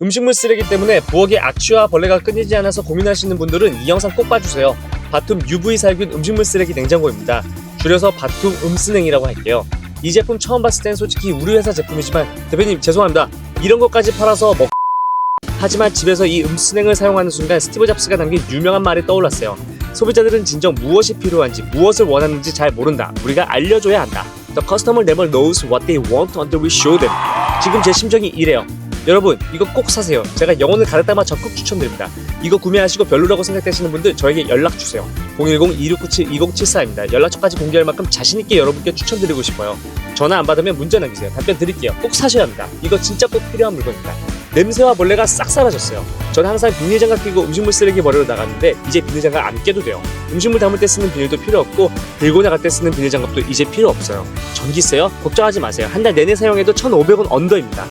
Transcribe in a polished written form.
음식물 쓰레기 때문에 부엌에 악취와 벌레가 끊이지 않아서 고민하시는 분들은 이 영상 꼭 봐주세요. 바툼 UV 살균 음식물 쓰레기 냉장고입니다. 줄여서 바툼 음쓰냉이라고 할게요. 이 제품 처음 봤을 땐 솔직히 우리 회사 제품이지만 대표님 죄송합니다. 이런 것까지 팔아서 하지만 집에서 이 음쓰냉을 사용하는 순간 스티브 잡스가 남긴 유명한 말이 떠올랐어요. 소비자들은 진정 무엇이 필요한지 무엇을 원하는지 잘 모른다. 우리가 알려줘야 한다. The customer never knows what they want until we show them. 지금 제 심정이 이래요. 여러분 이거 꼭 사세요. 제가 영혼을 가르다마 적극 추천드립니다. 이거 구매하시고 별로라고 생각되시는 분들 저에게 연락주세요. 010-2697-2074입니다. 연락처까지 공개할 만큼 자신있게 여러분께 추천드리고 싶어요. 전화 안 받으면 문자 남기세요. 답변 드릴게요. 꼭 사셔야 합니다. 이거 진짜 꼭 필요한 물건입니다. 냄새와 벌레가 싹 사라졌어요. 저는 항상 비닐장갑 끼고 음식물 쓰레기 버리러 나갔는데 이제 비닐장갑 안 껴도 돼요. 음식물 담을 때 쓰는 비닐도 필요 없고 들고 나갈 때 쓰는 비닐장갑도 이제 필요 없어요. 전기세요? 걱정하지 마세요. 한 달 내내 사용해도 1,500원 언더입니다.